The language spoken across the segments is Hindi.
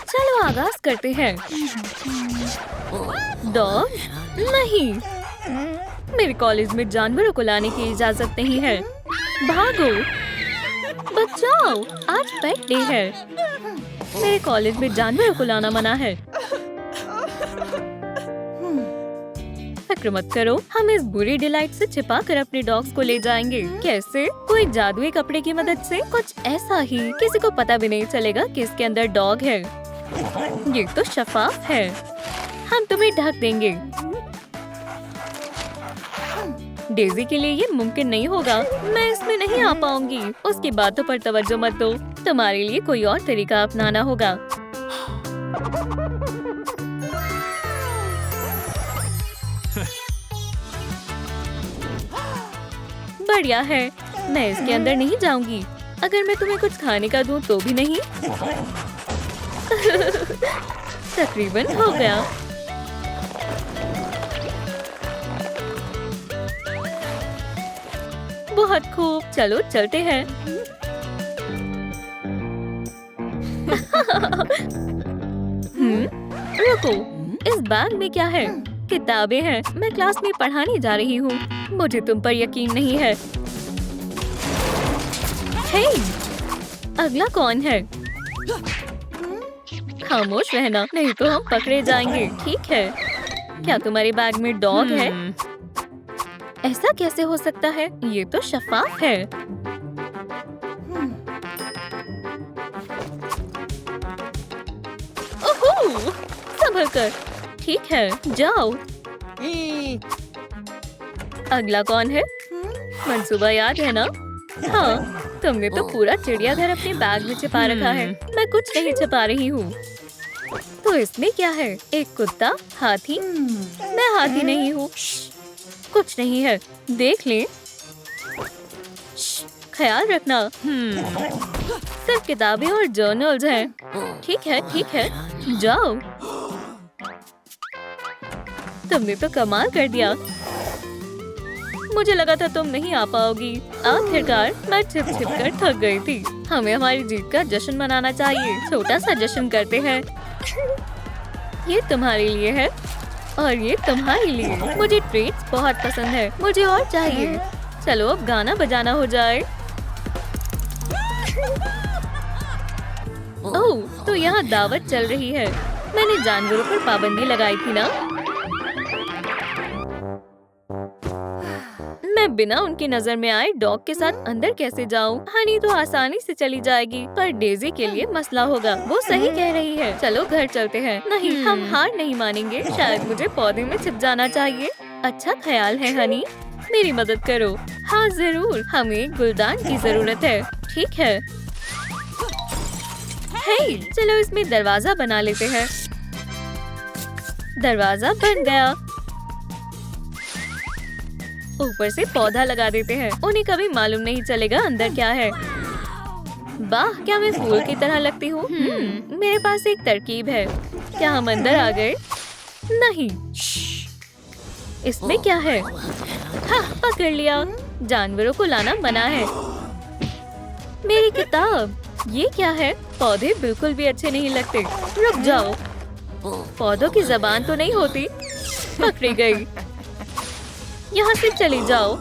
चलो आगाज करते हैं। डॉग? नहीं, मेरे कॉलेज में जानवरों को लाने की इजाजत नहीं है। भागो, बचाओ, आज पेट डे है। मेरे कॉलेज में जानवरों को लाना मना है। फिक्र मत करो, हम इस बुरी डिलाइट से छिपा कर अपने डॉग्स को ले जाएंगे। कैसे? कोई जादुई कपड़े की मदद से। कुछ ऐसा ही, किसी को पता भी नहीं चलेगा कि इसके अंदर डॉग है। ये तो शफाफ है, हम तुम्हें ढक देंगे। डेज़ी के लिए ये मुमकिन नहीं होगा, मैं इसमें नहीं आ पाऊंगी। उसकी बातों पर तवज्जो मत दो, तुम्हारे लिए कोई और तरीका अपनाना होगा। बढ़िया है, मैं इसके अंदर नहीं जाऊंगी। अगर मैं तुम्हें कुछ खाने का दूं तो भी नहीं। तकरीबन हो गया। बहुत खूब, चलो चलते हैं। रुको, इस बैग में क्या है? किताबें हैं, मैं क्लास में पढ़ाने जा रही हूँ। मुझे तुम पर यकीन नहीं है। हे, अगला कौन है? खामोश रहना, नहीं तो हम पकड़े जाएंगे। ठीक है, क्या तुम्हारे बैग में डॉग है? ऐसा कैसे हो सकता है? ये तो शफाफ है। ओहो, संभल कर। ठीक है, जाओ। अगला कौन है? मंसूबा याद है ना? हाँ, तुमने तो पूरा चिड़ियाघर अपने बैग में छिपा रखा है। मैं कुछ नहीं छिपा रही हूँ। तो इसमें क्या है? एक कुत्ता? हाथी? मैं हाथी नहीं हूँ। कुछ नहीं है, देख ले। ख्याल रखना। सिर्फ किताबें और जर्नल्स हैं। ठीक है, ठीक है, जाओ। तुमने तो कमाल कर दिया। मुझे लगा था तुम नहीं आ पाओगी। आखिरकार मैं छिप छिप कर थक गई थी। हमें हमारी जीत का जश्न मनाना चाहिए। छोटा सा जश्न करते हैं। ये तुम्हारे लिए है और ये तुम्हारे लिए। मुझे ट्रीट्स बहुत पसंद है, मुझे और चाहिए। चलो अब गाना बजाना हो जाए। ओह, तो यहाँ दावत चल रही है। मैंने जानवरों पर पाबंदी लगाई थी ना। मैं बिना उनकी नजर में आए डॉग के साथ अंदर कैसे जाऊं? हनी तो आसानी से चली जाएगी, पर डेज़ी के लिए मसला होगा। वो सही कह रही है। चलो घर चलते हैं। नहीं, हम हार नहीं मानेंगे। शायद मुझे पौधे में छिप जाना चाहिए। अच्छा ख्याल है हनी, मेरी मदद करो। हाँ जरूर, हमें एक गुलदान की जरूरत है। ठीक है। हे, चलो इसमें दरवाजा बना लेते हैं। दरवाजा बन गया। ऊपर से पौधा लगा देते हैं। उन्हें कभी मालूम नहीं चलेगा अंदर क्या है। वाह, क्या मैं फूल की तरह लगती हूँ? मेरे पास एक तरकीब है। क्या हम अंदर आ गए? नहीं। इसमें क्या है? हाँ, पकड़ लिया। जानवरों को लाना मना है। मेरी किताब। ये क्या है? पौधे बिल्कुल भी अच्छे नहीं लगते। रुक जाओ। पौधों की जबान तो नहीं होती। पकड़ी गई। यहाँ से चली जाओ।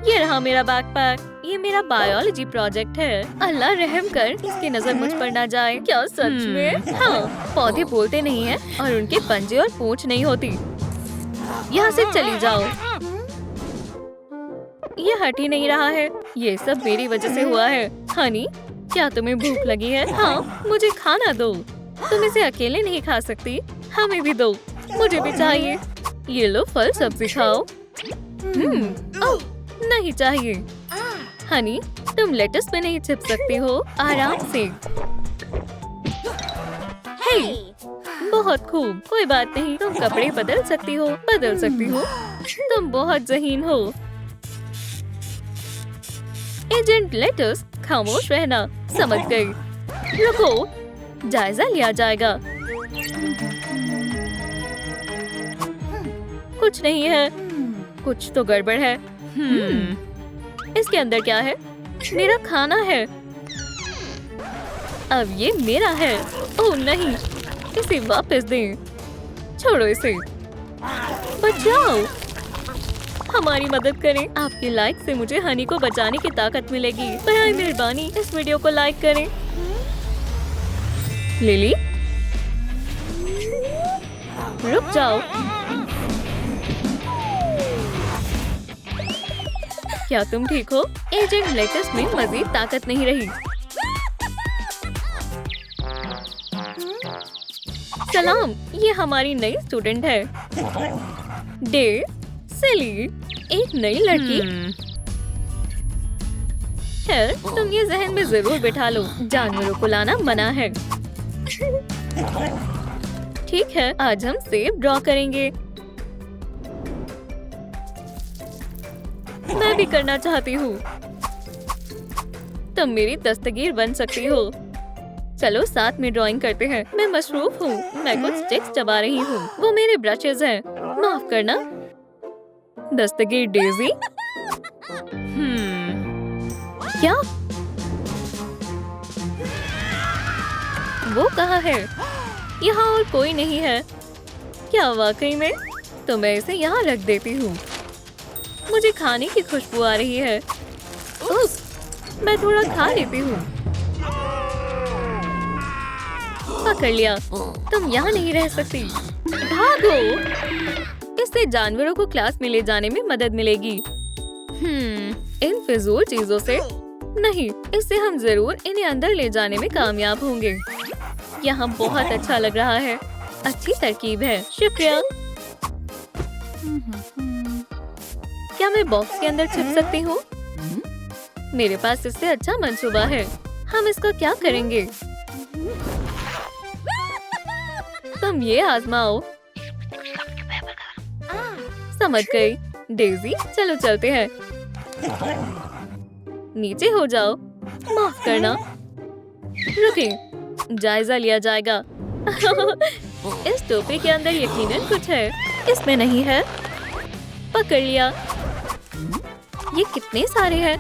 ये रहा मेरा बैकपैक। ये मेरा बायोलॉजी प्रोजेक्ट है। अल्लाह रहम कर, इसकी नजर मुझ पर ना जाए। क्या सच में? हाँ, पौधे बोलते नहीं हैं और उनके पंजे और पूंछ नहीं होती। यहाँ से चली जाओ। ये हट ही नहीं रहा है। ये सब मेरी वजह से हुआ है। हनी, क्या तुम्हें भूख लगी है? हाँ, मुझे खाना दो। तुम इसे अकेले नहीं खा सकती, हमें भी दो। मुझे भी चाहिए। ये लो, फल सब्जी खाओ। ओह, नहीं चाहिए। हनी, तुम लेटस में नहीं छिप सकती हो। आराम से। हे, बहुत खूब। कोई बात नहीं, तुम कपड़े बदल सकती हो। बदल सकती हो। तुम बहुत ज़हीन हो। एजेंट लेटस, खामोश रहना। समझ गई। रुको, जायजा लिया जाएगा। कुछ नहीं है। कुछ तो गड़बड़ है। इसके अंदर क्या है? मेरा खाना है। अब ये मेरा है। ओह नहीं, इसे वापस दें। छोड़ो इसे। बचाओ, हमारी मदद करें। आपके लाइक से मुझे हनी को बचाने की ताकत मिलेगी। बराए मेहरबानी इस वीडियो को लाइक करें। लिली, रुक जाओ। क्या तुम ठीक हो? एजेंट लेटस में मजीद ताकत नहीं रही। सलाम, ये हमारी नई स्टूडेंट है। डे सिली, एक नई लड़की। खैर, तुम ये जहन में जरूर बिठा लो, जानवरों को लाना मना है। ठीक है, आज हम सेब ड्रॉ करेंगे। मैं भी करना चाहती हूँ। तुम मेरी दस्तगीर बन सकती हो। चलो साथ में ड्राइंग करते हैं। मैं मसरूफ हूँ, मैं कुछ स्टिक्स चबा रही हूँ। वो मेरे ब्रशेस हैं। माफ करना। दस्तगीर डेजी। क्या? वो कहाँ है? यहाँ और कोई नहीं है। क्या वाकई में? तो मैं इसे यहाँ रख देती हूँ। मुझे खाने की खुशबू आ रही है। उफ, मैं थोड़ा खा लेती हूँ। पकड़ लिया। तुम यहाँ नहीं रह सकती। भागो। इससे जानवरों को क्लास में ले जाने में मदद मिलेगी। इन फिजूल चीजों से नहीं, इससे हम जरूर इन्हें अंदर ले जाने में कामयाब होंगे। यहाँ बहुत अच्छा लग रहा है। अच्छी तरकीब है, शुक्रिया। क्या मैं बॉक्स के अंदर छिप सकती हूँ? मेरे पास इससे अच्छा मंसूबा है। हम इसका क्या करेंगे? तुम ये आजमाओ। समझ गई। डेजी, चलो चलते हैं। नीचे हो जाओ। माफ करना। रुकिए, जायजा लिया जाएगा। इस टोपी के अंदर यकीनन कुछ है। इसमें नहीं है। पकड़ लिया। ये कितने सारे हैं?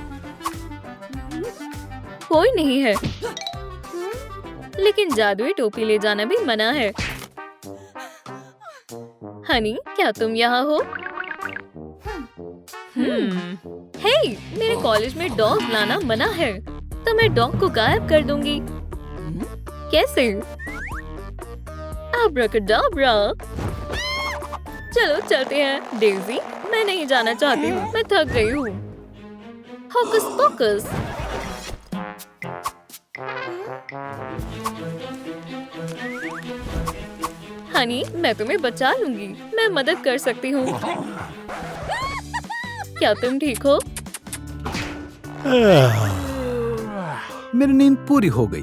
कोई नहीं है। लेकिन जादुई टोपी ले जाना भी मना है। हनी, क्या तुम यहाँ हो? हे, मेरे कॉलेज में डॉग लाना मना है, तो मैं डॉग को गायब कर दूंगी। कैसे? अब्राकडाब्रा। चलो चलते हैं। डेजी, मैं नहीं जाना चाहती हूँ। मैं थक गई हूँ। Hocus focus. हनी, मैं तुम्हें बचा लूंगी। मैं मदद कर सकती हूँ। क्या तुम ठीक हो? मेरी नींद पूरी हो गई।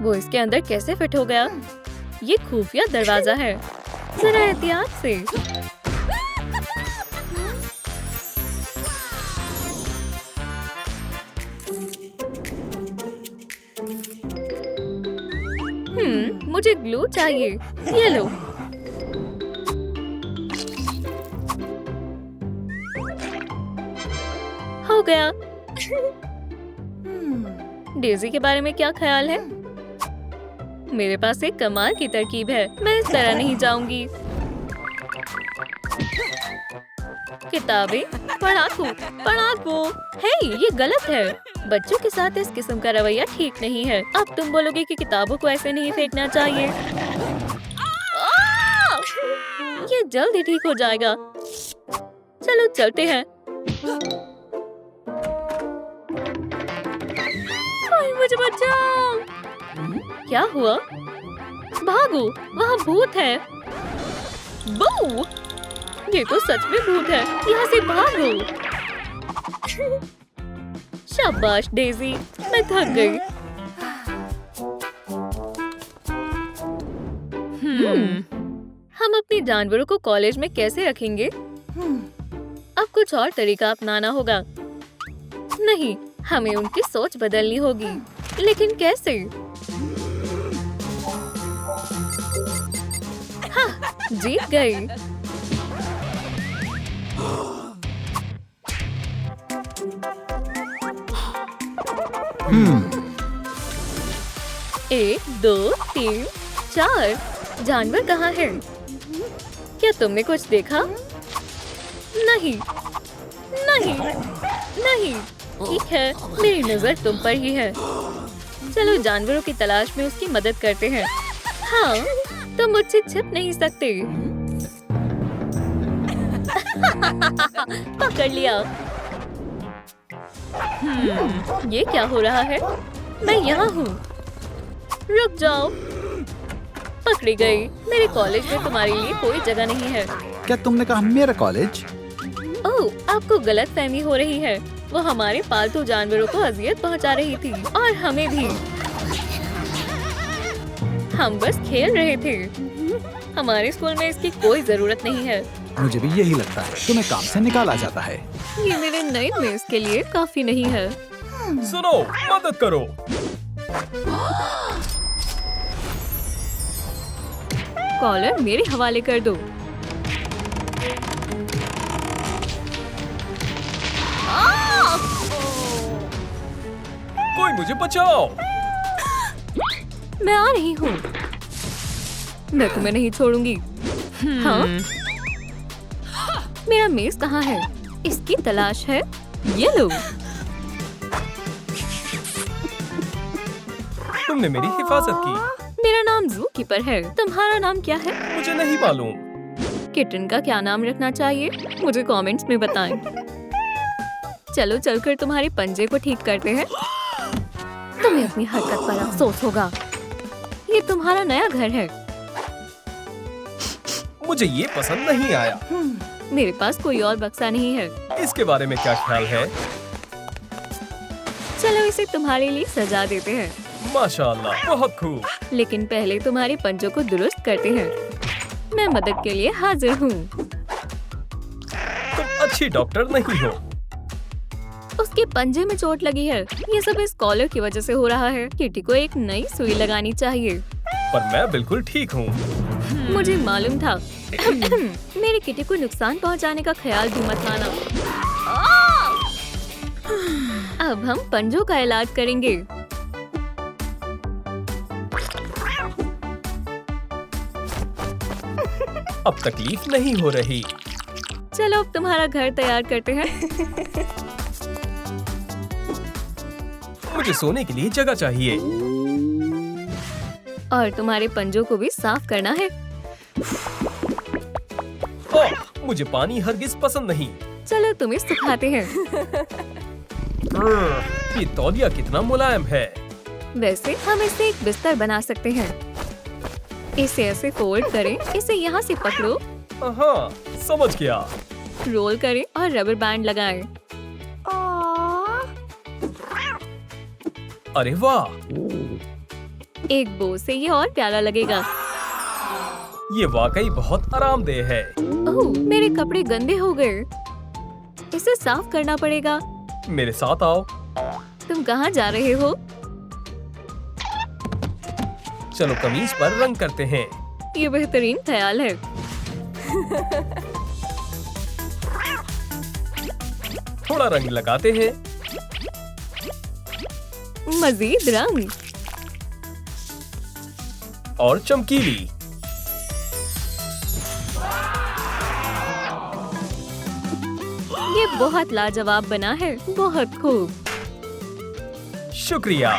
वो इसके अंदर कैसे फिट हो गया? ये खुफिया दरवाजा है। जरा एहतियात से। मुझे ग्लू चाहिए। ये लो। हो गया। डेजी के बारे में क्या ख्याल है? मेरे पास एक कमाल की तरकीब है। मैं इस तरह नहीं जाऊंगी। किताबें पढ़ाकू। हे, ये गलत है। बच्चों के साथ इस किस्म का रवैया ठीक नहीं है। अब तुम बोलोगे कि किताबों को ऐसे नहीं फेंकना चाहिए। ये जल्द ही ठीक हो जाएगा। चलो चलते हैं। मुझे बचाओ। क्या हुआ? भागो, वहाँ भूत है। बू! ये तो सच में भूत है। यहाँ से भागो। शाबाश डेजी, मैं थक गई। हम अपने जानवरों को कॉलेज में कैसे रखेंगे? अब कुछ और तरीका अपनाना होगा। नहीं, हमें उनकी सोच बदलनी होगी। लेकिन कैसे? हाँ, जीत गई। 1 2 3 4 जानवर कहाँ है? क्या तुमने कुछ देखा? नहीं नहीं नहीं। ठीक है, मेरी नजर तुम पर ही है। चलो जानवरों की तलाश में उसकी मदद करते हैं। हाँ, तुम मुझसे छिप नहीं सकते। पकड़ लिया। ये क्या हो रहा है? मैं यहाँ हूँ। रुक जाओ। पकड़ी गई। मेरे कॉलेज में तुम्हारे लिए कोई जगह नहीं है। क्या तुमने कहा मेरा कॉलेज? ओह, आपको गलतफहमी हो रही है। वो हमारे पालतू जानवरों को अजियत पहुंचा रही थी और हमें भी। हम बस खेल रहे थे। हमारे स्कूल में इसकी कोई जरूरत नहीं है। मुझे भी यही लगता है। तुम्हें काम से निकाला जाता है। ये मेरे नए मेज के लिए काफी नहीं है। सुनो, मदद करो। कॉलर मेरे हवाले कर दो। कोई मुझे बचाओ। मैं आ रही हूँ। मैं तुम्हें नहीं छोड़ूंगी। हाँ? मेरा मेज कहाँ है? इसकी तलाश है। ये लो। तुमने मेरी हिफाजत की। मेरा नाम ज़ूकीपर है। तुम्हारा नाम क्या है? मुझे नहीं मालूम। किटन का क्या नाम रखना चाहिए? मुझे कमेंट्स में बताएं। चलो चलकर तुम्हारे पंजे को ठीक करते हैं। तुम्हें अपनी हरकत पर अफसोस होगा। ये तुम्हारा नया घर है। मुझे ये पसंद नहीं आया। मेरे पास कोई और बक्सा नहीं है। इसके बारे में क्या ख्याल है? चलो इसे तुम्हारे लिए सजा देते हैं। माशाल्लाह, बहुत खूब। लेकिन पहले तुम्हारे पंजों को दुरुस्त करते हैं। मैं मदद के लिए हाजिर हूँ। तुम अच्छी डॉक्टर नहीं हो। उसके पंजे में चोट लगी है। ये सब इस कॉलर की वजह से हो रहा है। किटी को एक नई सुई लगानी चाहिए। पर मैं बिल्कुल ठीक हूँ। मुझे मालूम था। मेरी किटी को नुकसान पहुंचाने का ख्याल भी मत लाना। अब हम पंजों का इलाज करेंगे। अब तकलीफ नहीं हो रही। चलो अब तुम्हारा घर तैयार करते हैं। मुझे सोने के लिए जगह चाहिए। और तुम्हारे पंजों को भी साफ करना है। ओह, मुझे पानी हरगिज पसंद नहीं। चलो तुम्हें सुखाते हैं। ये तौलिया कितना मुलायम है। वैसे हम इससे एक बिस्तर बना सकते हैं। इसे ऐसे फोल्ड करें। इसे यहाँ से पकड़ो। हाँ, समझ गया। रोल करें और रबर बैंड लगाएं। अरे वाह, एक बो से ये और प्यारा लगेगा। ये वाकई बहुत आरामदेह है। ओह, मेरे कपड़े गंदे हो गए। इसे साफ करना पड़ेगा। मेरे साथ आओ। तुम कहाँ जा रहे हो? चलो कमीज पर रंग करते हैं। ये बेहतरीन ख्याल है। थोड़ा रंग लगाते हैं। मजीद रंग और चमकीली। ये बहुत लाजवाब बना है। बहुत खूब। शुक्रिया।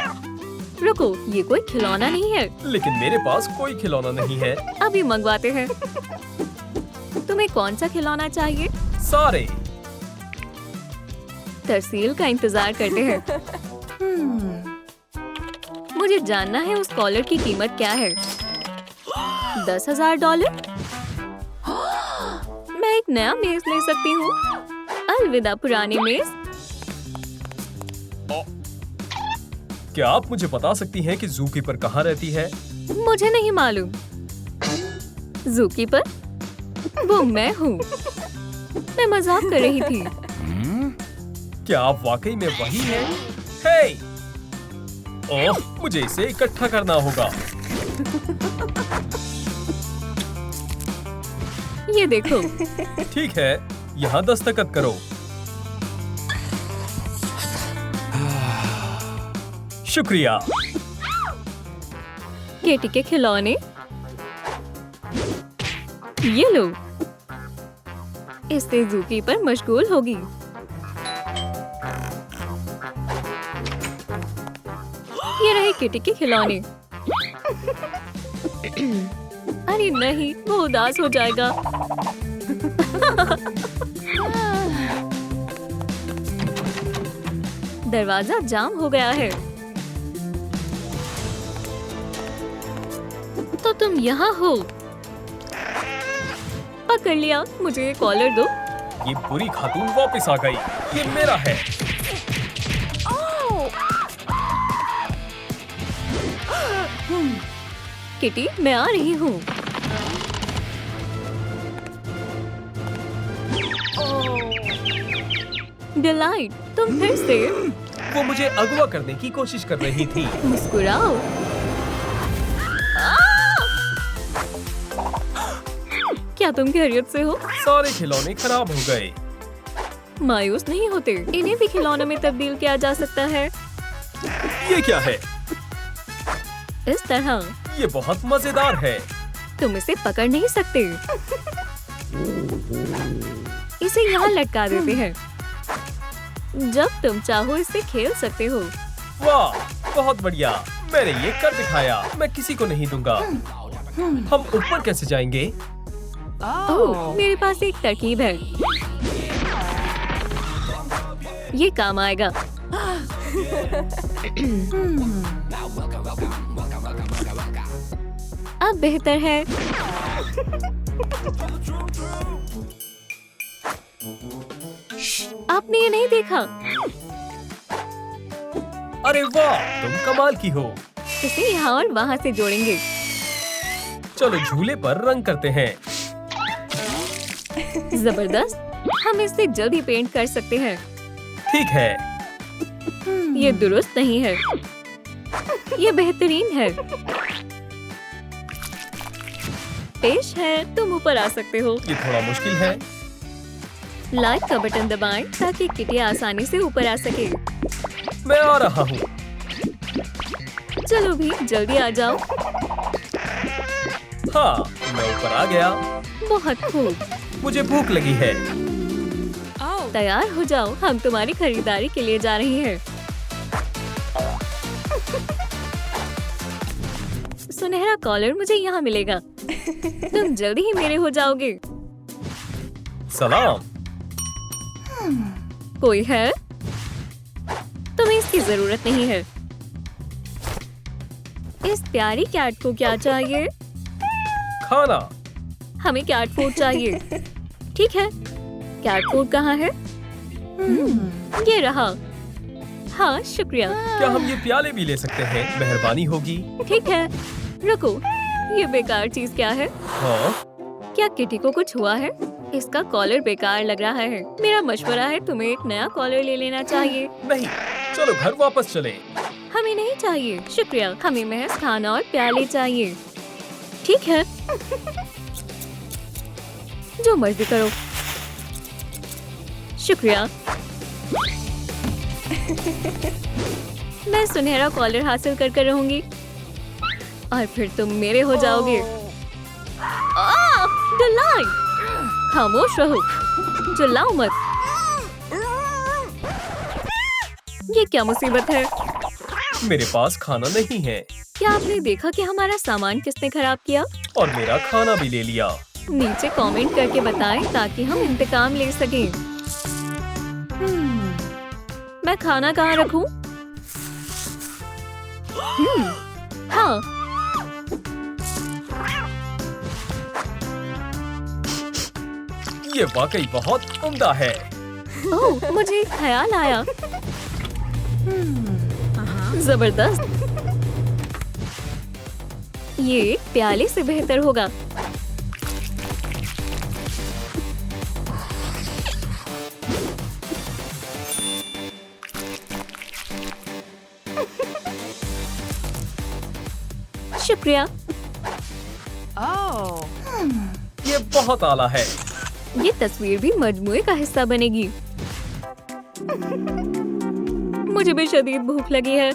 रुको, ये कोई खिलौना नहीं है। लेकिन मेरे पास कोई खिलौना नहीं है। अभी मंगवाते हैं। तुम्हें कौन सा खिलौना चाहिए? सारे। तरसील का इंतजार करते हैं। मुझे जानना है उस कॉलर की कीमत क्या है। $10,000। मैं एक नया मेज ले सकती हूँ। अलविदा पुराने मेज। क्या आप मुझे बता सकती हैं कि ज़ूकीपर कहाँ रहती है? मुझे नहीं मालूम। ज़ूकीपर? वो मैं हूँ। मैं मजाक कर रही थी। क्या आप वाकई में वही हैं? हे! ओह, मुझे इसे इकट्ठा करना होगा। ये देखो। ठीक है, यहाँ दस्तखत करो। शुक्रिया। केटी के खिलौने, ये लो। इससे ज़ूकीपर मशगूल होगी। ये रहे किटी के खिलौने। अरे नहीं, वो उदास हो जाएगा। दरवाजा जाम हो गया है। तो तुम यहाँ हो। पकड़ लिया। मुझे ये कॉलर दो। ये बुरी खातून वापस आ गई। ये मेरा है। किटी, मैं आ रही हूँ। डिलाइट, तुम फिर से वो मुझे अगवा करने की कोशिश कर रही थी। मुस्कुराओ। क्या तुम खैरियत से हो? सारे खिलौने खराब हो गए। मायूस नहीं होते। इन्हें भी खिलौनों में तब्दील किया जा सकता है। ये क्या है? इस तरह। ये बहुत मजेदार है। तुम इसे पकड़ नहीं सकते। इसे यहाँ लटका देते हैं। जब तुम चाहो इससे खेल सकते हो। वाह, बहुत बढ़िया। मैंने ये कर दिखाया। मैं किसी को नहीं दूंगा। हम ऊपर कैसे जाएंगे? ओह, मेरे पास एक तरकीब है। ये काम आएगा। अब बेहतर है। आपने ये नहीं देखा? अरे वाह, तुम कमाल की हो। इसे यहाँ और वहाँ से जोड़ेंगे। चलो झूले पर रंग करते हैं। जबरदस्त। हम इससे जल्दी पेंट कर सकते हैं। ठीक है। ये दुरुस्त नहीं है। ये बेहतरीन है। पेश है, तुम ऊपर आ सकते हो। ये थोड़ा मुश्किल है। लाइक का बटन दबाएं ताकि किटी आसानी से ऊपर आ सके। मैं आ रहा हूँ। चलो भी, जल्दी आ जाओ। हाँ, मैं ऊपर आ गया। बहुत खूब। मुझे भूख लगी है। तैयार हो जाओ, हम तुम्हारी खरीदारी के लिए जा रहे हैं। सुनहरा कॉलर मुझे यहाँ मिलेगा। तुम जल्दी ही मेरे हो जाओगे। सलाम। कोई है? तुम्हें इसकी जरूरत नहीं है। इस प्यारी कैट को क्या चाहिए? खाना। हमें कैट फूड चाहिए। ठीक है, कैट फूड कहाँ है? ये रहा। हाँ, शुक्रिया। क्या हम ये प्याले भी ले सकते हैं? मेहरबानी होगी। ठीक है, रुको। ये बेकार चीज क्या है? हाँ, क्या किटी को कुछ हुआ है? इसका कॉलर बेकार लग रहा है। मेरा मशवरा है तुम्हें एक नया कॉलर ले लेना चाहिए। नहीं, चलो घर वापस चले। हमें नहीं चाहिए, शुक्रिया। हमें महज खाना और प्याले चाहिए। ठीक है, जो मर्जी करो। शुक्रिया। मैं सुनहरा कॉलर हासिल कर रहूंगी और फिर तुम मेरे हो जाओगे। डिलाइट, खामोश रहो, चिल्लाओ मत। ये क्या मुसीबत है? मेरे पास खाना नहीं है क्या आपने देखा कि हमारा सामान किसने खराब किया? और मेरा खाना भी ले लिया। नीचे कमेंट करके बताएं ताकि हम इंतकाम ले सकें। मैं खाना कहाँ रखूं? हाँ। ये वाकई बहुत उम्दा है। ओह, मुझे एक ख्याल आया। जबरदस्त। ये एक प्याले से बेहतर होगा। शुक्रिया। ये बहुत आला है। ये तस्वीर भी मजमूए का हिस्सा बनेगी। मुझे भी शदीद भूख लगी है।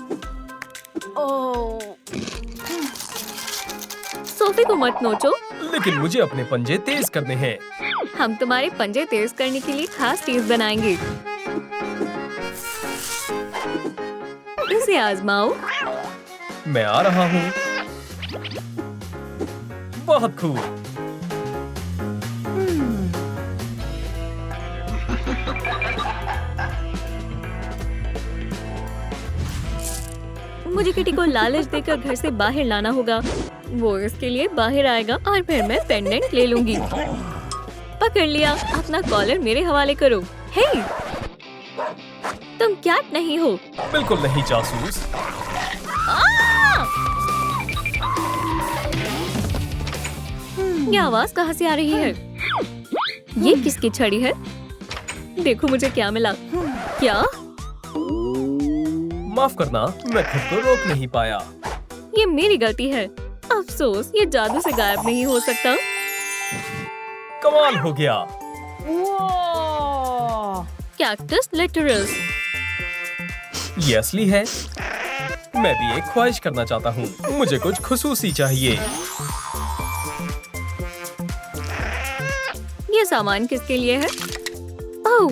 सोफी को मत नोचो। लेकिन मुझे अपने पंजे तेज करने हैं। हम तुम्हारे पंजे तेज करने के लिए खास चीज बनाएंगे। इसे आजमाओ। मैं आ रहा हूँ। बहुत खूब। मुझे किटी को लालच देकर घर से बाहर लाना होगा। वो इसके लिए बाहर आएगा और फिर मैं पेंडेंट ले लूंगी। पकड़ लिया। अपना कॉलर मेरे हवाले करो। हे, तुम कैट नहीं हो। बिल्कुल नहीं जासूस। ये आवाज कहाँ से आ रही है? ये किसकी छड़ी है? देखो मुझे क्या मिला। क्या? माफ करना, मैं खुद को रोक नहीं पाया। ये मेरी गलती है। अफसोस, ये जादू से गायब नहीं हो सकता। कमाल हो गया। Cactus literals. ये असली है। मैं भी एक ख्वाहिश करना चाहता हूँ। मुझे कुछ खुसूसी चाहिए। ये सामान किसके लिए है? ओह,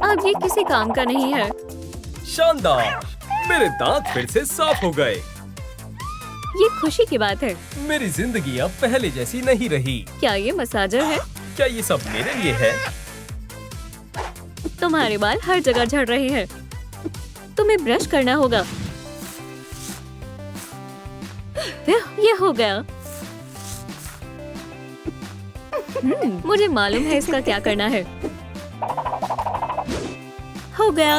अब ये किसी काम का नहीं है। शानदार। मेरे दांत फिर से साफ हो गए। ये खुशी की बात है। मेरी जिंदगी अब पहले जैसी नहीं रही। क्या ये मसाजर है? क्या ये सब मेरे लिए है? तुम्हारे बाल हर जगह झड़ रहे हैं। तुम्हें ब्रश करना होगा। ये हो गया। मुझे मालूम है इसका क्या करना है। हो गया।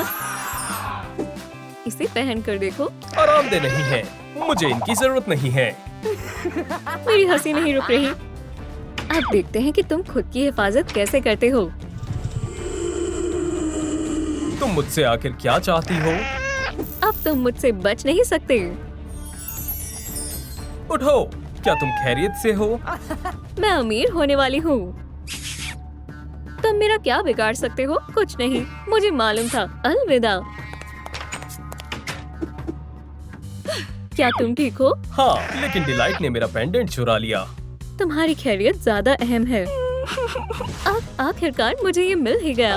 इसे पहन कर देखो। आरामदेह नहीं है। मुझे इनकी जरूरत नहीं है। मेरी हंसी नहीं रुक रही। अब देखते हैं कि तुम खुद की हिफाजत कैसे करते हो। तुम मुझसे आखिर क्या चाहती हो? अब तुम मुझसे बच नहीं सकते। उठो। क्या तुम खैरियत से हो? मैं अमीर होने वाली हूँ। तुम मेरा क्या बिगाड़ सकते हो? कुछ नहीं। मुझे मालूम था। अलविदा। क्या तुम ठीक हो? हाँ, लेकिन डिलाइट ने मेरा पेंडेंट चुरा लिया। तुम्हारी खैरियत ज्यादा अहम है। अब आखिरकार मुझे ये मिल ही गया।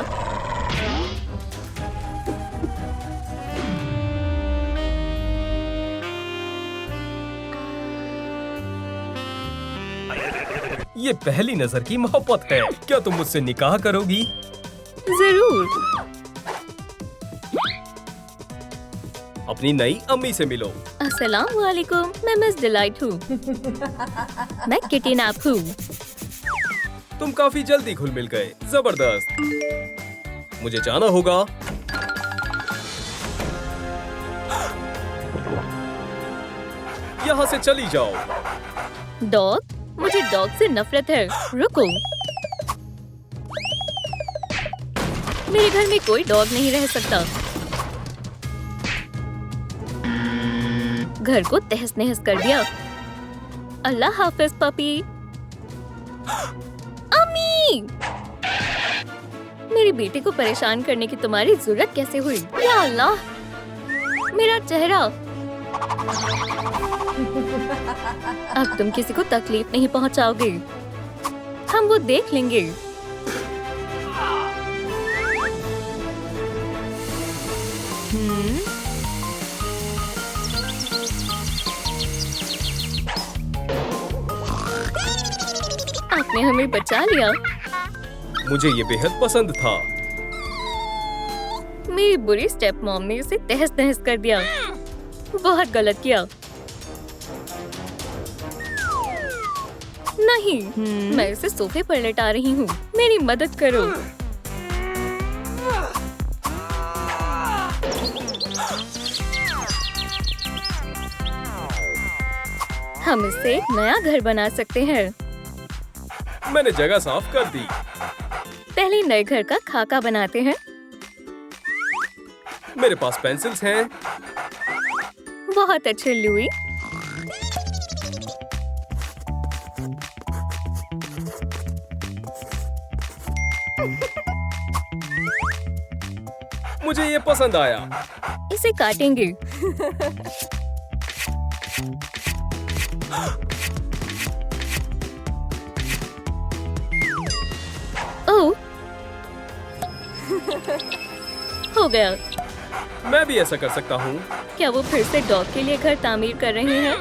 ये पहली नजर की मोहब्बत है। क्या तुम मुझसे निकाह करोगी? जरूर। अपनी नई अम्मी से मिलो। अस्सलाम वालेकुम। मैं मिस डिलाइट हूँ। मैं किटी नैप हूँ। तुम काफी जल्दी घुल मिल गए। जबरदस्त। मुझे जाना होगा। यहाँ से चली जाओ। डॉग? मुझे डॉग से नफरत है। रुको। मेरे घर में कोई डॉग नहीं रह सकता। घर को तहस नहस कर दिया। अल्लाह हाफिज पपी। अम्मी! मेरी बेटी को परेशान करने की तुम्हारी जरूरत कैसे हुई? या अल्लाह, मेरा चेहरा। अब तुम किसी को तकलीफ नहीं पहुंचाओगे। हम वो देख लेंगे। आपने हमें बचा लिया। मुझे ये बेहद पसंद था। मेरी बुरी स्टेप मॉम ने इसे तहस नहस कर दिया। बहुत गलत किया। नहीं, मैं इसे सोफे पर लेटा रही हूँ। मेरी मदद करो। हम इससे एक नया घर बना सकते हैं। मैंने जगह साफ कर दी। पहले नए घर का खाका बनाते हैं। मेरे पास पेंसिल्स हैं। बहुत अच्छे लुई। मुझे ये पसंद आया। इसे काटेंगे। ओह, हो गया। मैं भी ऐसा कर सकता हूँ। क्या वो फिर से डॉग के लिए घर तामीर कर रहे हैं?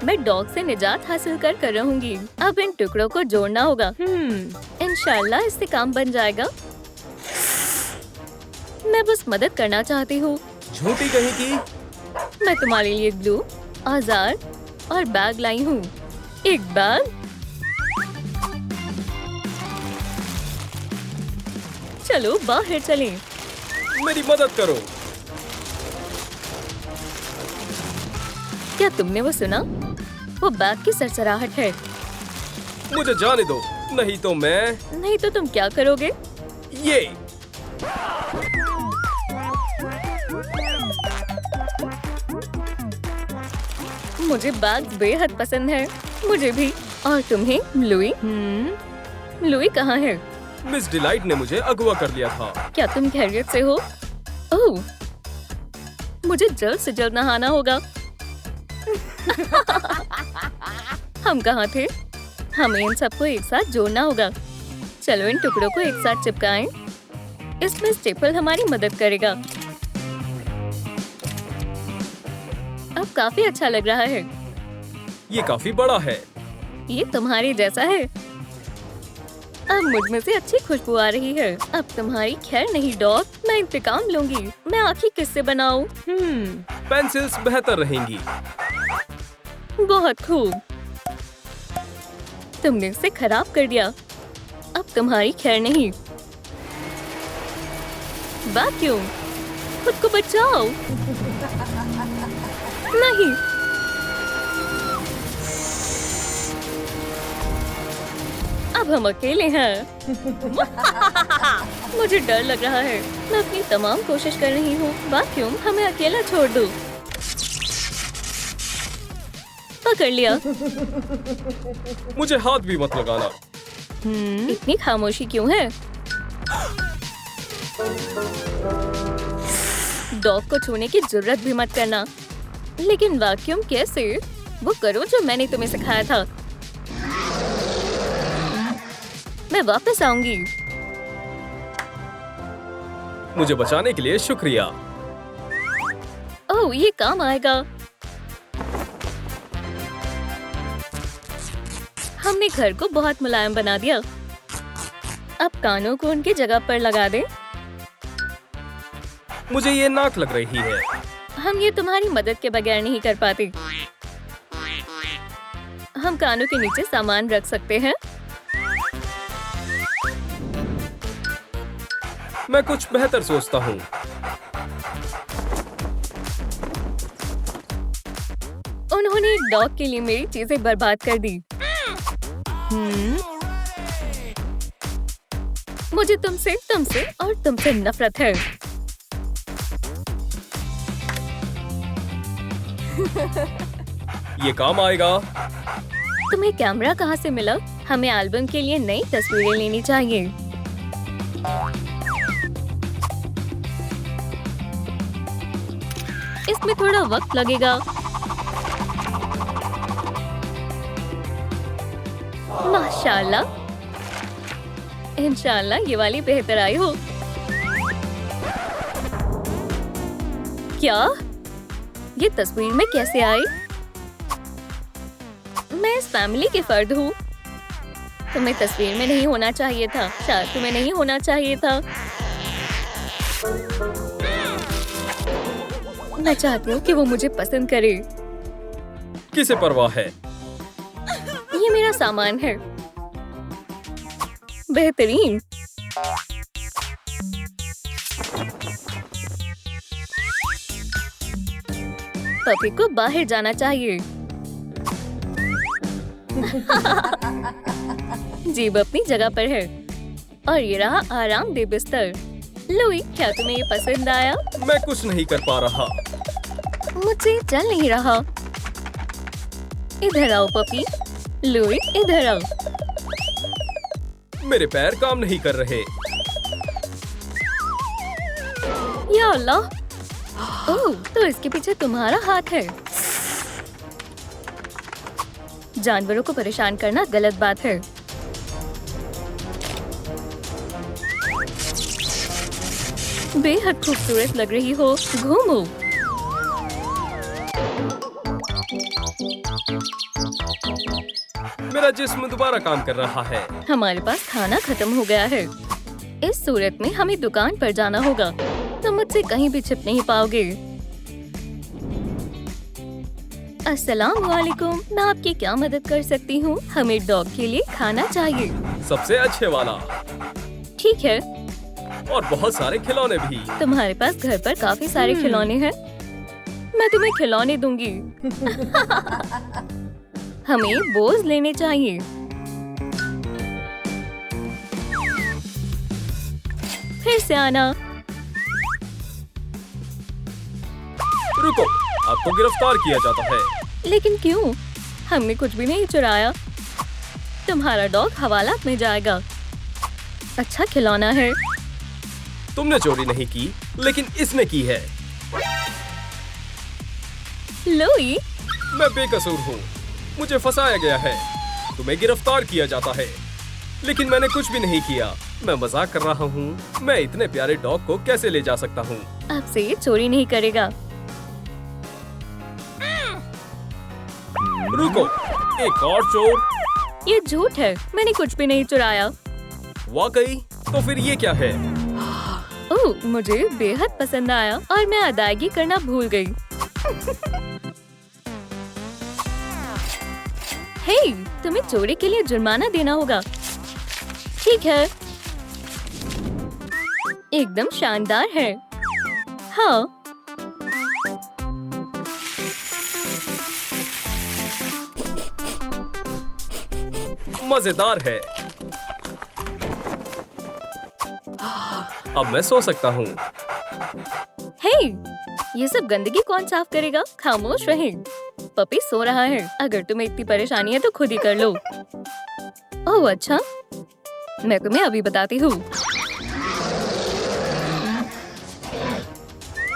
मैं डॉग से निजात हासिल कर रहूंगी। अब इन टुकड़ों को जोड़ना होगा। इंशाल्लाह इससे काम बन जाएगा। मैं बस मदद करना चाहती हूँ। झूठी कहीं की। मैं तुम्हारे लिए ग्लू, औजार और बैग लाई हूँ। एक बैग। चलो बाहर चलें। मेरी मदद करो। क्या तुमने वो सुना? वो बैग की सरसराहट है। मुझे जाने दो, नहीं तो मैं नहीं तो तुम क्या करोगे? ये। मुझे बैग बेहद पसंद है। मुझे भी। और तुम्हें लुई? लुई कहाँ है? मिस डिलाइट ने मुझे अगवा कर लिया था। क्या तुम खैरियत से हो? ओह, मुझे जल्द से जल्द नहाना होगा। हम कहाँ थे? हमें इन सबको एक साथ जोड़ना होगा। चलो इन टुकड़ों को एक साथ चिपकाएं। इसमें स्टेपल हमारी मदद करेगा। अब काफी अच्छा लग रहा है। ये काफी बड़ा है। ये तुम्हारे जैसा है। अब मुझ में से अच्छी खुशबू आ रही है। अब तुम्हारी खैर नहीं डॉग, मैं इंतकाम लूंगी। मैं आखिर किससे बनाऊं? पेंसिल्स बेहतर रहेंगी। बहुत खूब। तुमने इसे खराब कर दिया। अब तुम्हारी खैर नहीं। वैक्यूम, खुद को बचाओ। नहीं। अब हम अकेले हैं। मुझे डर लग रहा है। मैं अपनी तमाम कोशिश कर रही हूँ। वैक्यूम, हमें अकेला छोड़ दो। पकड़ लिया। मुझे हाथ भी मत लगाना। इतनी खामोशी क्यों है? डॉग को छूने की जुर्रत भी मत करना। लेकिन वैक्यूम कैसे? वो करो जो मैंने तुम्हें सिखाया था। मैं वापस आऊंगी। मुझे बचाने के लिए शुक्रिया। ओह, ये काम आएगा। हमने घर को बहुत मुलायम बना दिया। अब कानों को उनकी जगह पर लगा दें। मुझे ये नाक लग रही है। हम ये तुम्हारी मदद के बगैर नहीं कर पाते। हम कानों के नीचे सामान रख सकते हैं। मैं कुछ बेहतर सोचता हूँ। उन्होंने एक डॉग के लिए मेरी चीजें बर्बाद कर दी। मुझे तुमसे और तुमसे नफरत है। ये काम आएगा। तुम्हें कैमरा कहाँ से मिला? हमें एल्बम के लिए नई तस्वीरें लेनी चाहिए। इसमें थोड़ा वक्त लगेगा। माशाल्लाह। इंशाल्लाह ये वाली बेहतर आई हो। क्या? ये तस्वीर में कैसे आई? मैं इस फैमिली के फर्द हूँ। तुम्हें तस्वीर में नहीं होना चाहिए था। शायद तुम्हें नहीं होना चाहिए था। मैं चाहती हूँ कि वो मुझे पसंद करे। किसे परवाह है? ये मेरा सामान है। बेहतरीन। पपी को बाहर जाना चाहिए। जीभ अपनी जगह पर है। और ये रहा आरामदेह बिस्तर। लुई, क्या तुम्हें ये पसंद आया? मैं कुछ नहीं कर पा रहा। मुझसे चल नहीं रहा। इधर आओ पपी। लुई, इधर आओ। मेरे पैर काम नहीं कर रहे। या अल्लाह, ओह, तो इसके पीछे तुम्हारा हाथ है। जानवरों को परेशान करना गलत बात है। बेहद खूबसूरत लग रही हो, घूमो। मेरा जिस्म दोबारा काम कर रहा है। हमारे पास खाना खत्म हो गया है। इस सूरत में हमें दुकान पर जाना होगा। तुम मुझसे कहीं भी छिप नहीं पाओगे। अस्सलाम वालेकुम, मैं आपकी क्या मदद कर सकती हूँ? हमें डॉग के लिए खाना चाहिए। सबसे अच्छे वाला ठीक है, और बहुत सारे खिलौने भी। तुम्हारे पास घर पर काफी सारे खिलौने हैं। मैं तुम्हें खिलौने दूंगी। हमें बोझ लेने चाहिए। फिर से आना। रुको, आपको गिरफ्तार किया जाता है। लेकिन क्यों? हमने कुछ भी नहीं चुराया। तुम्हारा डॉग हवालात में जाएगा। अच्छा खिलौना है। तुमने चोरी नहीं की, लेकिन इसने की है। लुई, मैं बेकसूर हूँ। मुझे फंसाया गया है। तुम्हें गिरफ्तार किया जाता है। लेकिन मैंने कुछ भी नहीं किया। मैं मजाक कर रहा हूँ। मैं इतने प्यारे डॉग को कैसे ले जा सकता हूँ? आपसे ये चोरी नहीं करेगा। रुको, एक और चोर। ये झूठ है, मैंने कुछ भी नहीं चुराया। वाकई? तो फिर ये क्या है? ओह, मुझे बेहद पसंद आया और मैं अदायगी करना भूल गई। हे, तुम्हें चोरी के लिए जुर्माना देना होगा। ठीक है, एकदम शानदार है। हाँ, मजेदार है। अब मैं सो सकता हूँ। हे, ये सब गंदगी कौन साफ करेगा? खामोश रहे। पपी सो रहा है। अगर तुम्हें इतनी परेशानी है तो खुद ही कर लो। ओह अच्छा, मैं तुम्हें अभी बताती हूँ।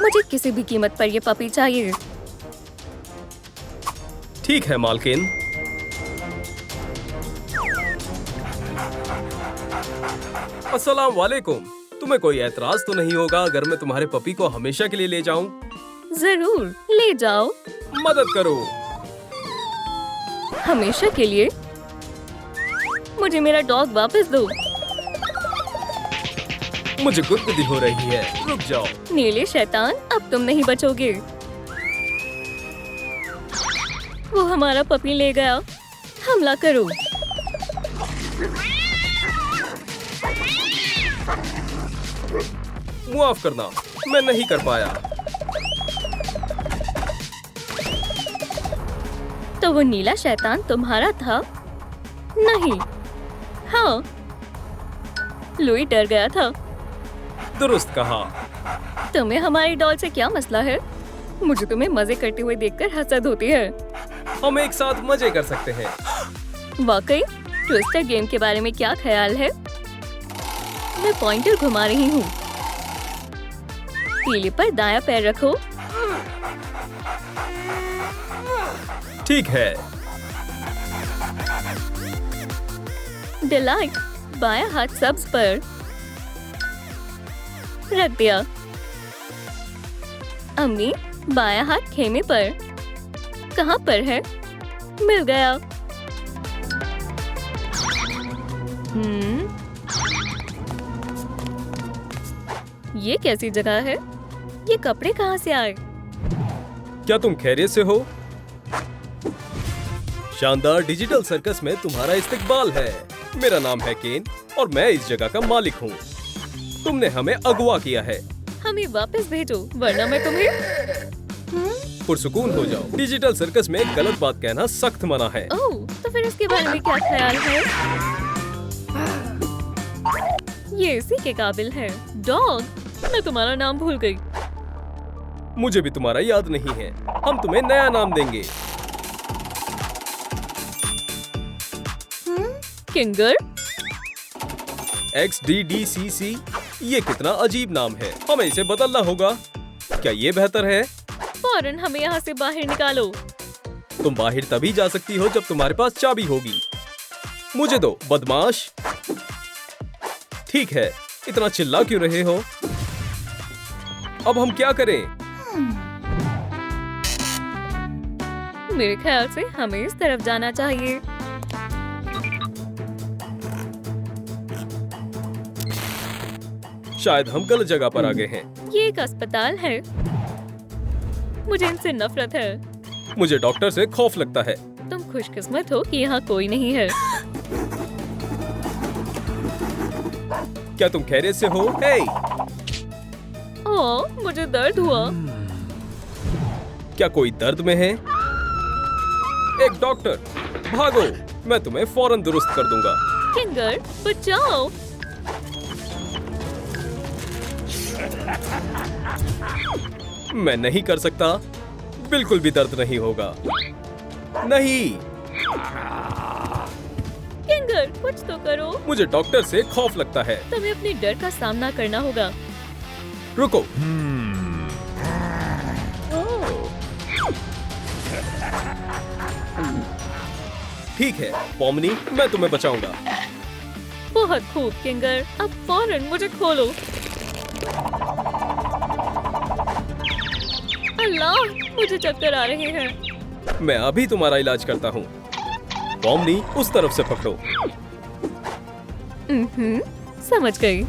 मुझे किसी भी कीमत पर ये पपी चाहिए। ठीक है मालकिन। अस्सलाम वालेकुम। तुम्हें कोई एतराज तो नहीं होगा अगर मैं तुम्हारे पपी को हमेशा के लिए ले जाऊं? जरूर, ले जाओ। मदद करो। हमेशा के लिए? मुझे मेरा डॉग वापस दो। मुझे गुदगुदी हो रही है। रुक जाओ। नीले शैतान, अब तुम नहीं बचोगे। वो हमारा पपी ले गया। हमला करो। मुआफ करना, मैं नहीं कर पाया। तो वो नीला शैतान तुम्हारा था? नहीं। हाँ, लुई डर गया था। दुरुस्त कहा। तुम्हें हमारी डॉल से क्या मसला है? मुझे तुम्हें मजे करते हुए देखकर हसद होती है। हम एक साथ मजे कर सकते हैं। वाकई? ट्विस्टर गेम के बारे में क्या ख्याल है? मैं पॉइंटर घुमा रही हूँ। पीली पर दायां पैर रखो। ठीक है। डिलाइट, बायां हाथ सब्ज पर रख दिया। अम्मी, बायां हाथ खेमे पर। कहाँ पर है? मिल गया। ये कैसी जगह है? ये कपड़े कहाँ से आए? क्या तुम खैरियत से हो? शानदार डिजिटल सर्कस में तुम्हारा इस्तकबाल है। मेरा नाम है केन और मैं इस जगह का मालिक हूँ। तुमने हमें अगवा किया है। हमें वापस भेजो, वरना मैं तुम्हें। पुरसुकून हो जाओ। डिजिटल सर्कस में गलत बात कहना सख्त मना है। ओह, तो फिर इसके बारे में क्या ख्याल है? ये इसी के काबिल है। डॉग, मैं तुम्हारा नाम भूल गई। मुझे भी तुम्हारा याद नहीं है। हम तुम्हें नया नाम देंगे। किंगर? XDDCC, ये कितना अजीब नाम है। हमें इसे बदलना होगा। क्या ये बेहतर है? फौरन हमें यहाँ से बाहर निकालो। तुम बाहर तभी जा सकती हो जब तुम्हारे पास चाबी होगी। मुझे दो, बदमाश। ठीक है, इतना चिल्ला क्यों रहे हो? अब हम क्या करें? मेरे ख्याल से हमें इस तरफ जाना चाहिए। शायद हम गलत जगह पर आ गए हैं। ये एक अस्पताल है। मुझे इनसे नफरत है। मुझे डॉक्टर से खौफ लगता है। तुम खुशकिस्मत हो कि यहाँ कोई नहीं है। क्या तुम खैरियत से हो? हे! ओह, मुझे दर्द हुआ। क्या कोई दर्द में है? एक डॉक्टर, भागो! मैं तुम्हें फौरन दुरुस्त कर दूंगा। किंगर, बचाओ! मैं नहीं कर सकता। बिल्कुल भी दर्द नहीं होगा। नहीं! किंगर, कुछ तो करो। मुझे डॉक्टर से खौफ लगता है। तुम्हें अपने डर का सामना करना होगा। रुको। ठीक है, पॉमनी, मैं तुम्हें बचाऊंगा। बहुत खूब किंगर, अब फौरन मुझे खोलो। अल्लाह, मुझे चक्कर आ रहे हैं। मैं अभी तुम्हारा इलाज करता हूँ। पॉमनी, उस तरफ से पकड़ो। समझ गई।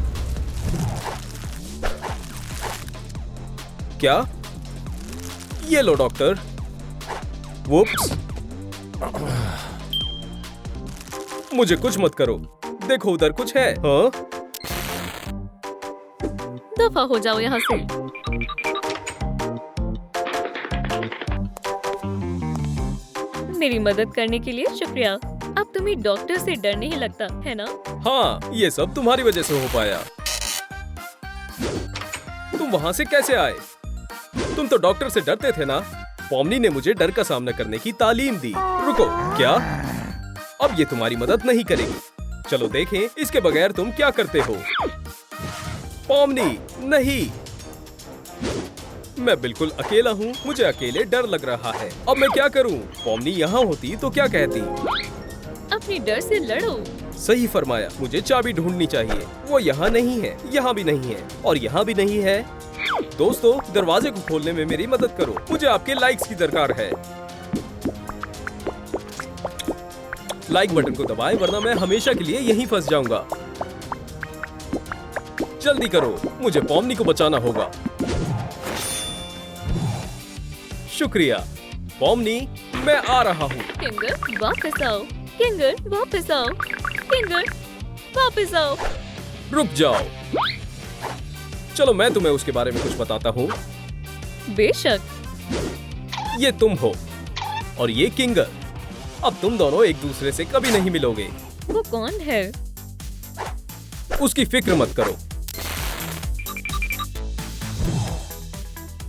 क्या? ये लो डॉक्टर। वुप्स। मुझे कुछ मत करो। देखो उधर कुछ है। हाँ? दफा हो जाओ यहाँ से। मेरी मदद करने के लिए शुक्रिया। अब तुम्हें डॉक्टर से डर नहीं लगता है ना? हाँ, ये सब तुम्हारी वजह से हो पाया। तुम वहाँ से कैसे आए? तुम तो डॉक्टर से डरते थे ना? पॉमनी ने मुझे डर का सामना करने की तालीम दी। रुको, क्या? अब ये तुम्हारी मदद नहीं करेगी। चलो देखें इसके बगैर तुम क्या करते हो। पॉमनी, नहीं! मैं बिल्कुल अकेला हूँ। मुझे अकेले डर लग रहा है। अब मैं क्या करूँ? पॉमनी यहाँ होती तो क्या कहती? अपने डर से लड़ो। सही फरमाया। मुझे चाबी ढूंढनी चाहिए। वो यहाँ नहीं है, यहाँ भी नहीं है और यहाँ भी नहीं है। दोस्तों, दरवाजे को खोलने में मेरी मदद करो। मुझे आपके लाइक्स की दरकार है। लाइक बटन को दबाएं, वरना मैं हमेशा के लिए यहीं फंस जाऊंगा। जल्दी करो, मुझे पॉमनी को बचाना होगा। शुक्रिया पॉमनी, मैं आ रहा हूँ। किंगर, वापस आओ। किंगर, वापस आओ। किंगर, वापस आओ। रुक जाओ। चलो मैं तुम्हें उसके बारे में कुछ बताता हूँ। बेशक। ये तुम हो और ये किंगर। अब तुम दोनों एक दूसरे से कभी नहीं मिलोगे। वो कौन है? उसकी फिक्र मत करो।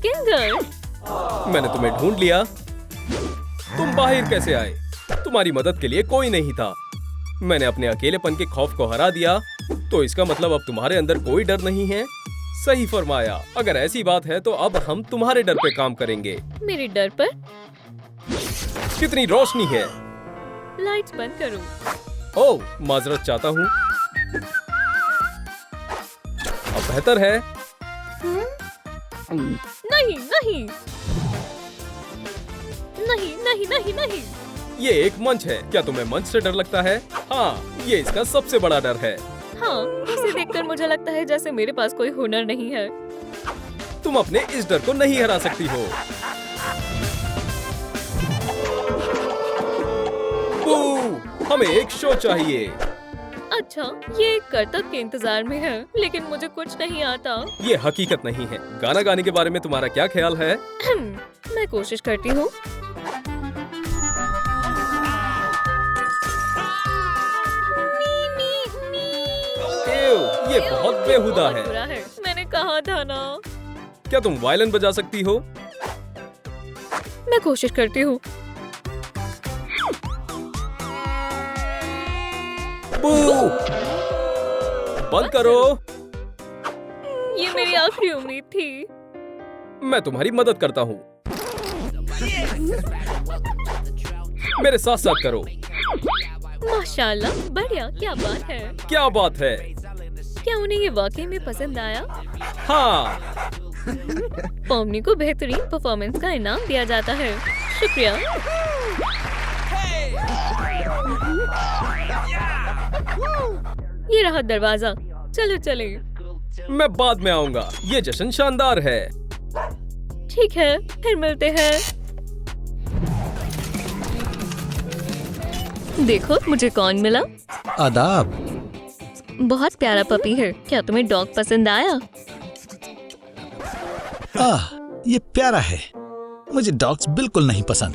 किंगर, मैंने तुम्हें ढूंढ लिया। तुम बाहर कैसे आए? तुम्हारी मदद के लिए कोई नहीं था। मैंने अपने अकेलेपन के खौफ को हरा दिया। तो इसका मतलब अब तुम्हारे अंदर कोई डर नहीं है। सही फरमाया। अगर ऐसी बात है तो अब हम तुम्हारे डर पे काम करेंगे। मेरे डर पर? कितनी रोशनी है। लाइट्स बंद करो। ओह, माजरत चाहता हूँ। अब बेहतर है। नहीं नहीं नहीं नहीं नहीं नहीं। ये एक मंच है। क्या तुम्हें मंच से डर लगता है? हाँ, ये इसका सबसे बड़ा डर है। हाँ, इसे देखकर मुझे लगता है जैसे मेरे पास कोई हुनर नहीं है। तुम अपने इस डर को नहीं हरा सकती हो। बू! हमें एक शो चाहिए। अच्छा, ये कर्तव्य के इंतजार में है, लेकिन मुझे कुछ नहीं आता। ये हकीकत नहीं है। गाना गाने के बारे में तुम्हारा क्या ख्याल है? मैं कोशिश करती हूँ। ये बहुत बेहुदा बहुत बुरा है। है। मैंने कहा था ना। क्या तुम वायलिन बजा सकती हो? मैं कोशिश करती हूँ। बंद करो। ये मेरी आखिरी उम्मीद थी। मैं तुम्हारी मदद करता हूँ। मेरे साथ साथ करो। माशाल्लाह, बढ़िया। क्या बात है। क्या बात है? क्या उन्हें ये वाकई में पसंद आया? हाँ। पोमनी को बेहतरीन परफॉर्मेंस का इनाम दिया जाता है। शुक्रिया। ये रहा दरवाजा। चलो चले। मैं बाद में आऊंगा। ये जश्न शानदार है। ठीक है, फिर मिलते हैं। देखो मुझे कौन मिला। आदाब। बहुत प्यारा पपी है। क्या तुम्हें डॉग पसंद आया? ये प्यारा है। मुझे डॉग्स बिल्कुल नहीं पसंद।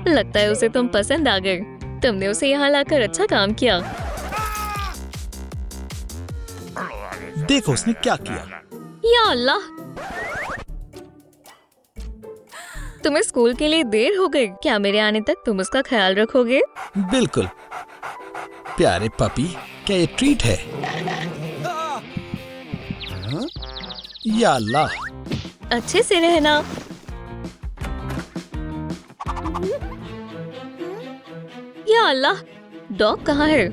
लगता है उसे तुम पसंद आ गए। तुमने उसे यहाँ लाकर अच्छा काम किया। देखो उसने क्या किया। या अल्लाह, तुम्हें स्कूल के लिए देर हो गई। क्या मेरे आने तक तुम उसका ख्याल रखोगे? बिल्कुल। प्यारे पपी, क्या ये ट्रीट है? या अल्लाह। अच्छे से रहना। या अल्लाह, डॉग कहाँ है?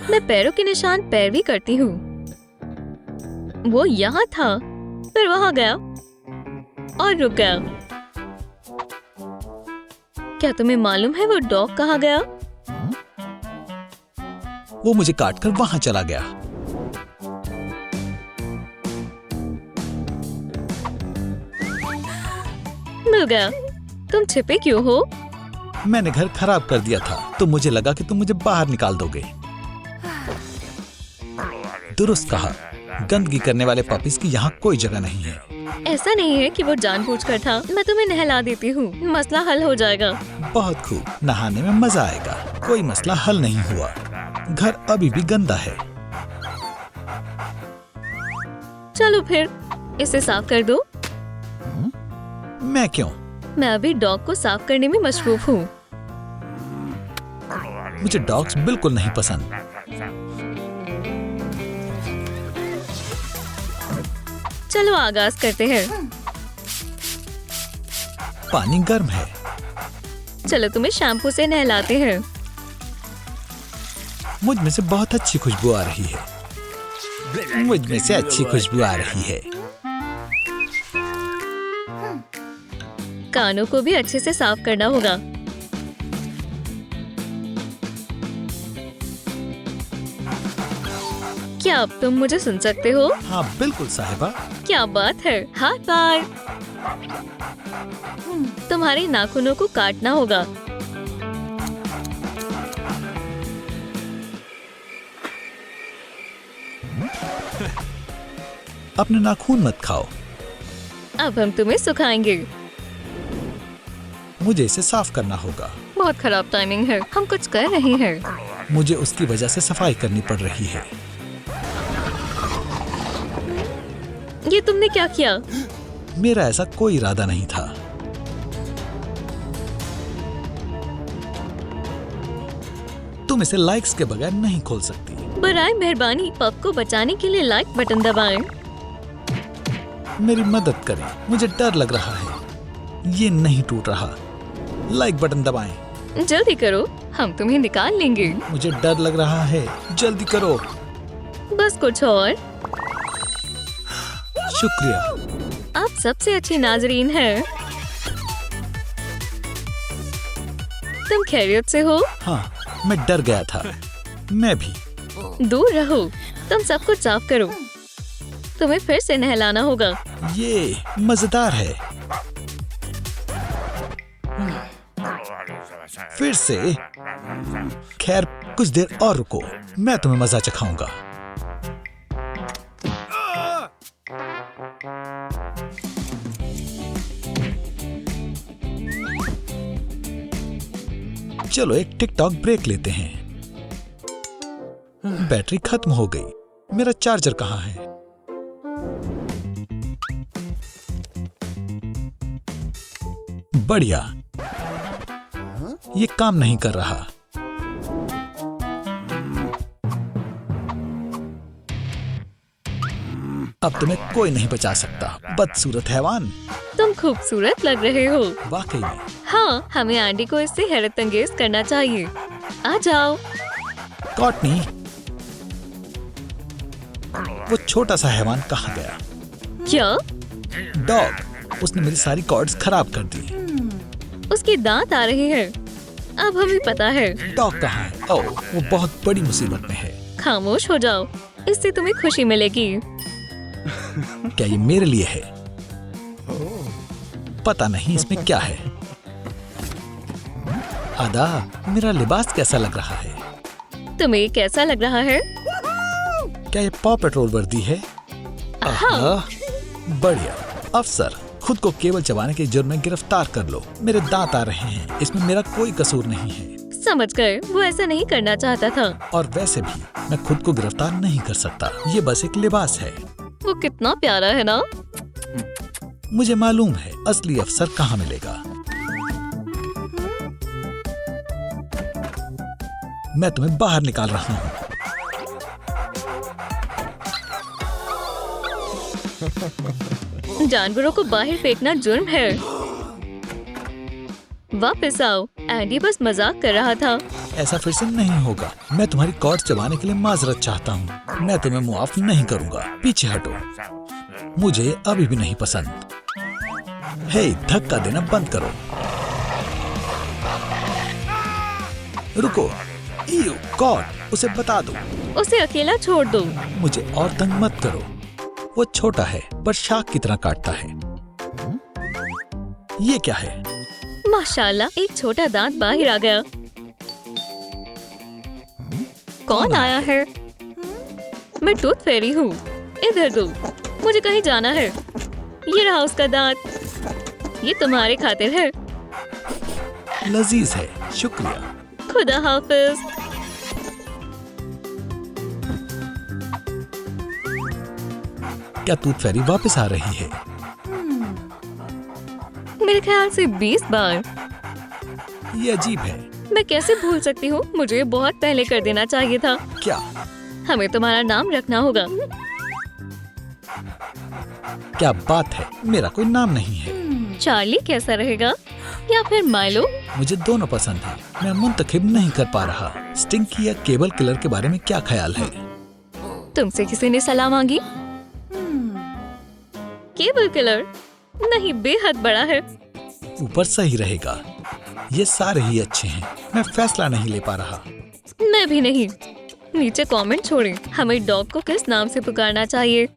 मैं पैरों के निशान पैरवी करती हूँ। वो यहाँ था, फिर वहाँ गया और रुक गया। क्या तुम्हें मालूम है वो डॉग कहाँ गया? वो मुझे काटकर वहां चला गया। मिल गया। तुम छिपे क्यों हो? मैंने घर खराब कर दिया था तो मुझे लगा कि तुम मुझे बाहर निकाल दोगे। दुरुस्त कहा। गंदगी करने वाले पपीज की यहाँ कोई जगह नहीं है। ऐसा नहीं है कि वो जानबूझकर था। मैं तुम्हें नहला देती हूँ, मसला हल हो जाएगा। बहुत खूब। नहाने में मजा आएगा। कोई मसला हल नहीं हुआ। घर अभी भी गंदा है। चलो फिर इसे साफ कर दो। मैं क्यों? मैं अभी डॉग को साफ करने में मशरूफ हूँ। मुझे डॉग्स बिल्कुल नहीं पसंद। चलो आगाज करते हैं। पानी गर्म है। चलो तुम्हें शैम्पू से नहलाते हैं। मुझ में से बहुत अच्छी खुशबू आ रही है। मुझ में से अच्छी खुशबू आ रही है। कानों को भी अच्छे से साफ करना होगा। क्या अब तुम मुझे सुन सकते हो? हाँ बिल्कुल साहिबा। क्या बात है। हाथ बार। तुम्हारे नाखूनों को काटना होगा। अपने नाखून मत खाओ। अब हम तुम्हें सुखाएंगे। मुझे इसे साफ करना होगा। बहुत खराब टाइमिंग है। हम कुछ कर रहे हैं। मुझे उसकी वजह से सफाई करनी पड़ रही है। ये तुमने क्या किया? मेरा ऐसा कोई इरादा नहीं था। तुम इसे लाइक्स के बगैर नहीं खोल सकती। बराए मेहरबानी पप को बचाने के लिए लाइक बटन दबाएं। मेरी मदद करें। मुझे डर लग रहा है। ये नहीं टूट रहा। लाइक बटन दबाएं। जल्दी करो, हम तुम्हें निकाल लेंगे। मुझे डर लग रहा है। जल्दी करो। बस कुछ और। शुक्रिया। आप सबसे अच्छी नाजरीन हैं। तुम खैरियत से हो? हाँ, मैं डर गया था। मैं भी। दूर रहो। तुम सब कुछ साफ करो। तुम्हें फिर से नहलाना होगा। ये मजेदार है। फिर से। खैर कुछ देर और रुको, मैं तुम्हें मजा चखाऊंगा। चलो एक टिकटॉक ब्रेक लेते हैं। बैटरी खत्म हो गई। मेरा चार्जर कहाँ है? बढ़िया। ये काम नहीं कर रहा। अब तुम्हें कोई नहीं बचा सकता, बदसूरत हैवान। तुम खूबसूरत लग रहे हो। वाकई में। हाँ, हमें एंडी को इससे हैरत अंगेज करना चाहिए। आ जाओ। कॉटनी, वो छोटा सा हैवान कहाँ गया? क्या? डॉग। उसने मेरी सारी कॉर्ड्स खराब कर दी। उसके दांत आ रहे हैं। अब हमें पता है। डॉग कहाँ है? ओह, वो बहुत बड़ी मुसीबत में है। खामोश हो जाओ, इससे तुम्हें खुशी मिलेगी। क्या ये मेरे लिए है? पता नहीं इसमें क्या है। आदा, मेरा लिबास कैसा लग रहा है? तुम्हें कैसा लग रहा है? क्या ये पॉ पेट्रोल वर्दी है? हाँ। बढ़िया। अफसर, खुद को केवल चबाने के जुर्म में गिरफ्तार कर लो। मेरे दांत आ रहे हैं, इसमें मेरा कोई कसूर नहीं है। समझ गए, वो ऐसा नहीं करना चाहता था। और वैसे भी मैं खुद को गिरफ्तार नहीं कर सकता। ये बस एक लिबास है। वो कितना प्यारा है ना? मुझे मालूम है असली अफसर कहाँ मिलेगा। मैं तुम्हें बाहर निकाल रहा हूँ। जानवरों को बाहर फेंकना जुर्म है। वापस आओ, एंडी बस मजाक कर रहा था। ऐसा फिर से नहीं होगा। मैं तुम्हारी कॉर्ड चबाने के लिए माजरत चाहता हूँ। मैं तुम्हें मुआफ नहीं करूँगा। पीछे हटो, मुझे अभी भी नहीं पसंद। हे, धक्का देना बंद करो। रुको। ईयू, कॉर्ड, उसे बता दो। उसे अकेला छोड़ दो। मुझे और तंग मत करो। वो छोटा है पर शाख की तरह काटता है। ये क्या है? माशाल्लाह, एक छोटा दांत बाहर आ गया। कौन आया है? मैं टूथ फेरी हूँ। इधर दो, मुझे कहीं जाना है। ये रहा उसका दांत। ये तुम्हारे खातिर है। लजीज है, शुक्रिया। खुदा हाफिज। क्या टूथ फेरी वापस आ रही है? मेरे ख्याल से 20 बार। ये अजीब है। मैं कैसे भूल सकती हूँ? मुझे ये बहुत पहले कर देना चाहिए था। क्या? हमें तुम्हारा नाम रखना होगा। क्या बात है, मेरा कोई नाम नहीं है। चार्ली कैसा रहेगा, या फिर माइलो? मुझे दोनों पसंद है। मैं मुंतखब नहीं कर पा रहा। स्टिंकी या केबल किलर के बारे में क्या ख्याल है? तुमसे किसी ने सलाह मांगी? केबल किलर नहीं, बेहद बड़ा है। ऊपर सही रहेगा। ये सारे ही अच्छे हैं। मैं फैसला नहीं ले पा रहा। मैं भी नहीं। नीचे कमेंट छोड़ें, हमें डॉग को किस नाम से पुकारना चाहिए।